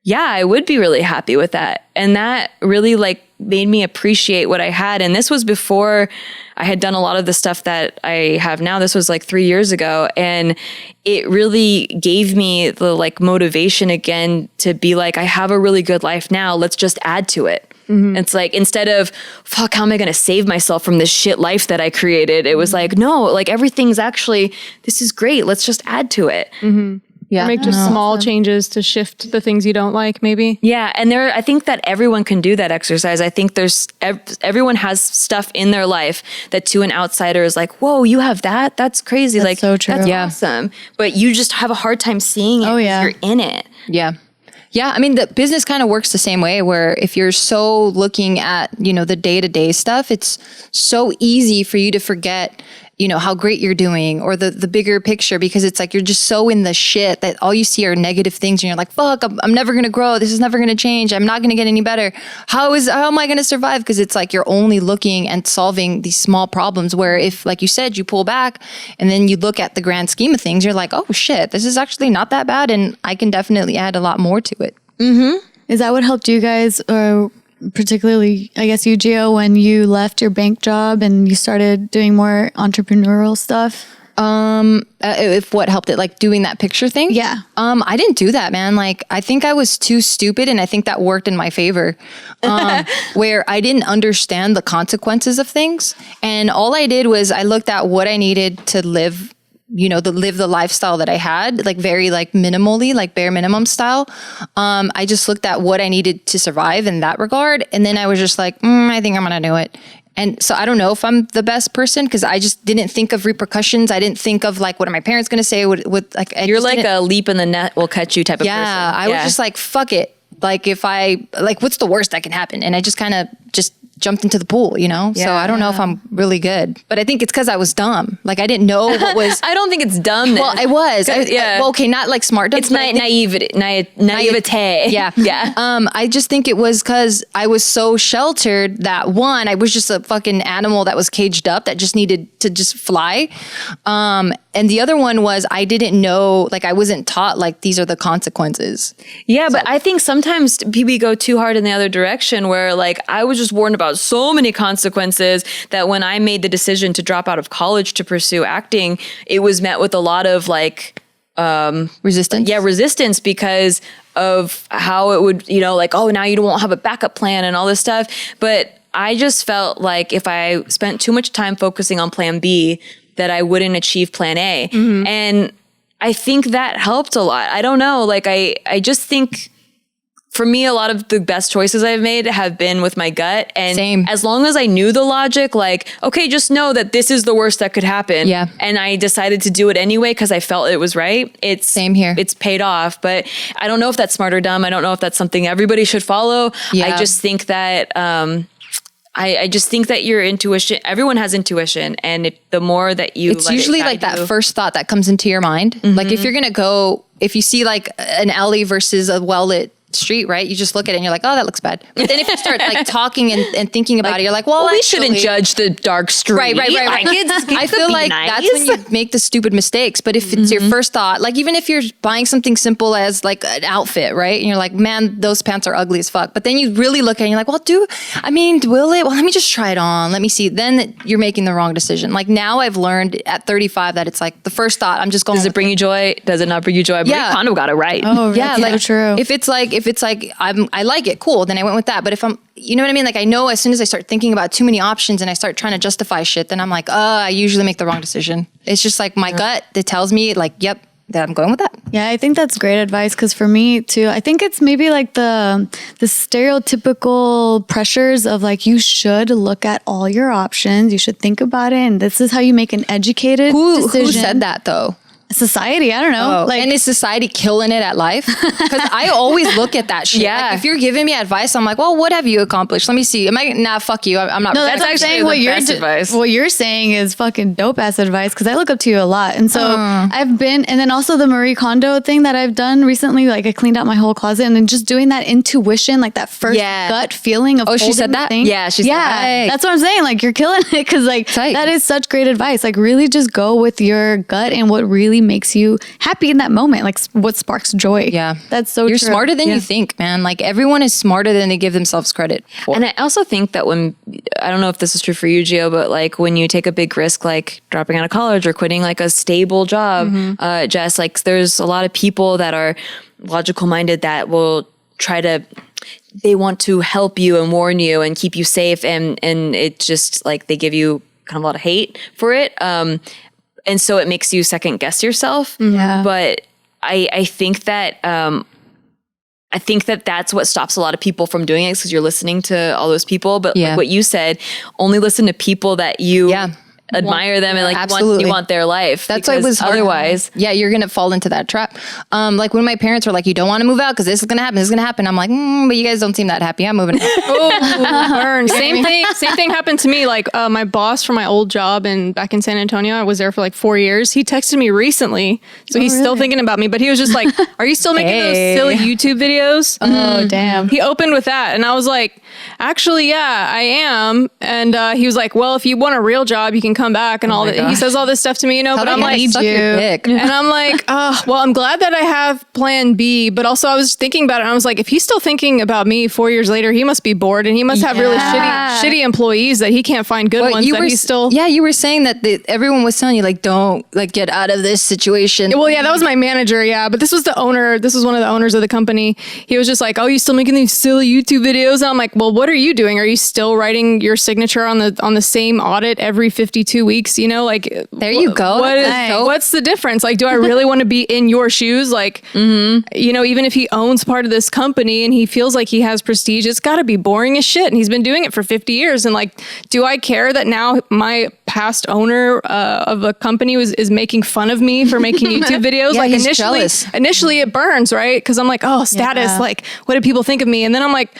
yeah, I would be really happy with that. And that really like made me appreciate what I had. And this was before I had done a lot of the stuff that I have now. This was like 3 years ago. And it really gave me the like motivation again to be like, I have a really good life now. Let's just add to it. It's like, instead of, fuck, how am I going to save myself from this shit life that I created? It was like, no, like everything's actually, this is great. Let's just add to it. Yeah. Or make just small changes to shift the things you don't like, maybe. Yeah. And I think that everyone can do that exercise. I think everyone has stuff in their life that to an outsider is like, whoa, you have that? That's crazy. That's like, so true. That's awesome. But you just have a hard time seeing it because you're in it. Yeah. Yeah, I mean, the business kind of works the same way where if you're so looking at, the day-to-day stuff, it's so easy for you to forget, how great you're doing or the bigger picture, because it's like you're just so in the shit that all you see are negative things and you're like, fuck, I'm never going to grow. This is never going to change. I'm not going to get any better. How am I going to survive? Because it's like you're only looking and solving these small problems where if, like you said, you pull back and then you look at the grand scheme of things, you're like, oh shit, this is actually not that bad and I can definitely add a lot more to it. Is that what helped you guys, or particularly, I guess you, Gio, when you left your bank job and you started doing more entrepreneurial stuff? If what helped it, like doing that picture thing? Yeah. I didn't do that, man. Like, I think I was too stupid and I think that worked in my favor. Where I didn't understand the consequences of things. And all I did was I looked at what I needed to live the lifestyle that I had, like very like minimally, like bare minimum style. I just looked at what I needed to survive in that regard. And then I was just like, I think I'm going to do it. And so I don't know if I'm the best person because I just didn't think of repercussions. I didn't think of like, what are my parents going to say? You're like a leap in the net will catch you type of person. Yeah. I was just like, fuck it. Like what's the worst that can happen? And I just kind of just jumped into the pool, So I don't know if I'm really good, but I think it's because I was dumb. Like I didn't know what was. I don't think it's dumb. Well, I was. Well, okay, not like smart dumb. It's naivete. Yeah. Yeah. I just think it was because I was so sheltered that one, I was just a fucking animal that was caged up that just needed to just fly. And the other one was I didn't know, like I wasn't taught like these are the consequences. Yeah, but I think sometimes people go too hard in the other direction where like I was just warned about so many consequences that when I made the decision to drop out of college to pursue acting, it was met with a lot of like resistance. Yeah, resistance because of how it would, like, oh, now you won't have a backup plan and all this stuff. But I just felt like if I spent too much time focusing on plan B, that I wouldn't achieve plan A. And I think that helped a lot. I don't know. Like, I just think for me, a lot of the best choices I've made have been with my gut. And Same. as long as I knew the logic, like, okay, just know that this is the worst that could happen. Yeah. And I decided to do it anyway because I felt it was right. It's Same here. It's paid off. But I don't know if that's smart or dumb. I don't know if that's something everybody should follow. Yeah. I just think that I just think that your intuition, everyone has intuition. And the more that you It's let usually it like guide that you- first thought that comes into your mind. Like if you're going to go, if you see like an alley versus a well-lit street, right? You just look at it and you're like, oh, that looks bad. But then if you start like talking and thinking about it, you're like, well, we actually, shouldn't judge the dark street. Right. Like, I feel like that's when you make the stupid mistakes. But if it's your first thought, like even if you're buying something simple as like an outfit, right? And you're like, man, those pants are ugly as fuck. But then you really look at it and you're like, well, will it? Well, let me just try it on. Let me see. Then you're making the wrong decision. Like now I've learned at 35 that it's like the first thought, I'm just going. Does it bring you joy? Does it not bring you joy? Marie Yeah. Kondo got it right. Oh, Yeah, that's like so true. If it's like I like it, cool. Then I went with that. But if I'm, you know what I mean? Like I know as soon as I start thinking about too many options and I start trying to justify shit, then I'm like, I usually make the wrong decision. It's just like my gut that tells me, like, yep, that I'm going with that. Yeah, I think that's great advice because for me too, I think it's maybe like the stereotypical pressures of like you should look at all your options, you should think about it, and this is how you make an educated decision. Who said that though? Society, I don't know. And is society killing it at life? Because I always look at that shit. Yeah. Like, if you're giving me advice, I'm like, well, what have you accomplished? Let me see. Fuck you. I'm not. no, that's actually actually the what you're best advice. What you're saying is fucking dope ass advice because I look up to you a lot, and so I've been, and then also the Marie Kondo thing that I've done recently. Like I cleaned out my whole closet, and then just doing that intuition, like that first gut feeling of. Oh, she holding said the that? thing. Yeah, she said that. That's what I'm saying. Like you're killing it because like Tight. that is such great advice. Like really just go with your gut and what really makes you happy in that moment. Like what sparks joy. Yeah. that's so. You're true. smarter than Yeah. you think, man. Like everyone is smarter than they give themselves credit for. And I also think that when, I don't know if this is true for you, Gio, but like when you take a big risk, like dropping out of college or quitting like a stable job, Jess, like there's a lot of people that are logical minded that will try to, they want to help you and warn you and keep you safe. And it just like, they give you kind of a lot of hate for it. And so it makes you second guess yourself. Yeah. But I think that, that's what stops a lot of people from doing it because you're listening to all those people. But Yeah. like what you said, only listen to people that you Yeah. admire them and like Absolutely. you want their life. That's why it because was hard. otherwise. Yeah, you're gonna fall into that trap. Like when my parents were like, "You don't want to move out because this is gonna happen. This is gonna happen." I'm like, but you guys don't seem that happy. I'm moving out. Burn. Same thing happened to me. Like my boss from my old job back in San Antonio, I was there for like 4 years. He texted me recently, so he's still thinking about me. But he was just like, "Are you still making those silly YouTube videos?" Oh damn. He opened with that, and I was like, "Actually, yeah, I am." And he was like, "Well, if you want a real job, you can come back." And all that. He says all this stuff to me, but I'm like, suck your dick. and I'm like, well, I'm glad that I have plan B, but also I was thinking about it and I was like, if he's still thinking about me 4 years later, he must be bored and he must have really shitty employees that he can't find good ones that he's still. Yeah, you were saying that everyone was telling you like, don't like get out of this situation. Well, yeah, that was my manager. Yeah. But this was the owner. This was one of the owners of the company. He was just like, oh, you still making these silly YouTube videos? And I'm like, well, what are you doing? Are you still writing your signature on the same audit every 52 weeks? You know, like There you go. What's the difference? Like, do I really want to be in your shoes? Like, you know, even if he owns part of this company and he feels like he has prestige, it's got to be boring as shit. And he's been doing it for 50 years. And like, do I care that now my past owner of a company is making fun of me for making YouTube videos? Yeah, like he's jealous. initially it burns, right? Because I'm like, oh, status. Yeah. Like, what do people think of me? And then I'm like,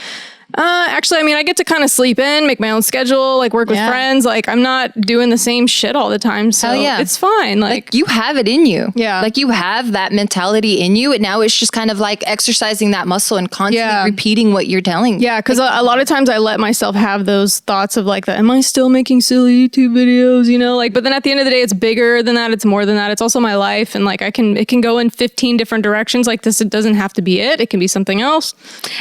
actually, I mean, I get to kind of sleep in, make my own schedule, like work with friends. Like I'm not doing the same shit all the time. So Hell yeah. it's fine. Like you have it in you. Yeah. Like you have that mentality in you. And now it's just kind of like exercising that muscle and constantly repeating what you're telling. yeah, because a lot of times I let myself have those thoughts of like, am I still making silly YouTube videos? You know, like, but then at the end of the day, it's bigger than that. It's more than that. It's also my life. And like, it can go in 15 different directions like this. It doesn't have to be it. It can be something else.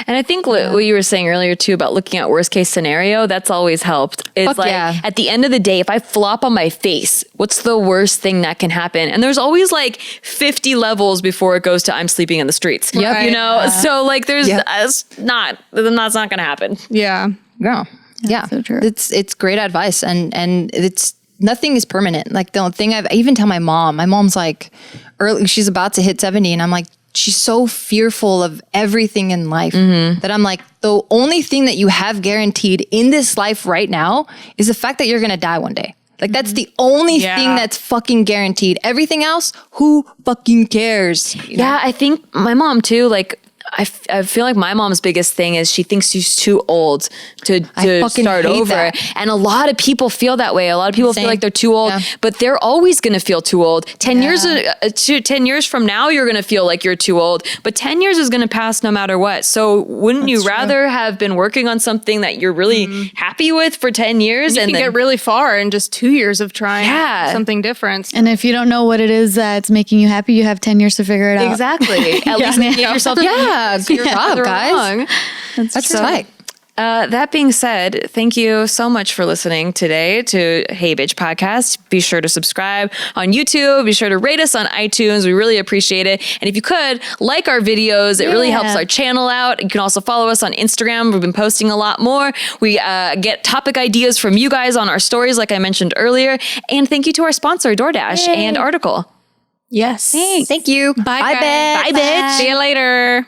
And I think what you were saying earlier too about looking at worst case scenario, that's always helped. It's Fuck like yeah. at the end of the day, if I flop on my face, what's the worst thing that can happen? And there's always like 50 levels before it goes to I'm sleeping in the streets. Yep. You know? So like there's Yep. that's not going to happen. Yeah. Yeah. Yeah. so true. It's great advice. And it's nothing is permanent. Like the thing I even tell my mom's like she's about to hit 70 and I'm like, she's so fearful of everything in life that I'm like, the only thing that you have guaranteed in this life right now is the fact that you're going to die one day. Like that's the only thing that's fucking guaranteed. Everything else, who fucking cares? Yeah, I think my mom too, like, I feel like my mom's biggest thing is she thinks she's too old to start over. That. And a lot of people feel that way. A lot of people feel like they're too old, but they're always going to feel too old. 10 years from now, you're going to feel like you're too old, but 10 years is going to pass no matter what. So wouldn't you rather have been working on something that you're really happy with for 10 years? And you can get really far in just 2 years of trying something different. And if you don't know what it is that's making you happy, you have 10 years to figure it out. Exactly. At least give yourself good job, guys. That's tight. That being said, thank you so much for listening today to Hey Bitch Podcast. Be sure to subscribe on YouTube. Be sure to rate us on iTunes. We really appreciate it. And if you could, like our videos. It really helps our channel out. You can also follow us on Instagram. We've been posting a lot more. We get topic ideas from you guys on our stories, like I mentioned earlier. And thank you to our sponsor, DoorDash and Article. Yes. Thank you. Bye, Bye, guys. bitch. Bye, bitch. See you later.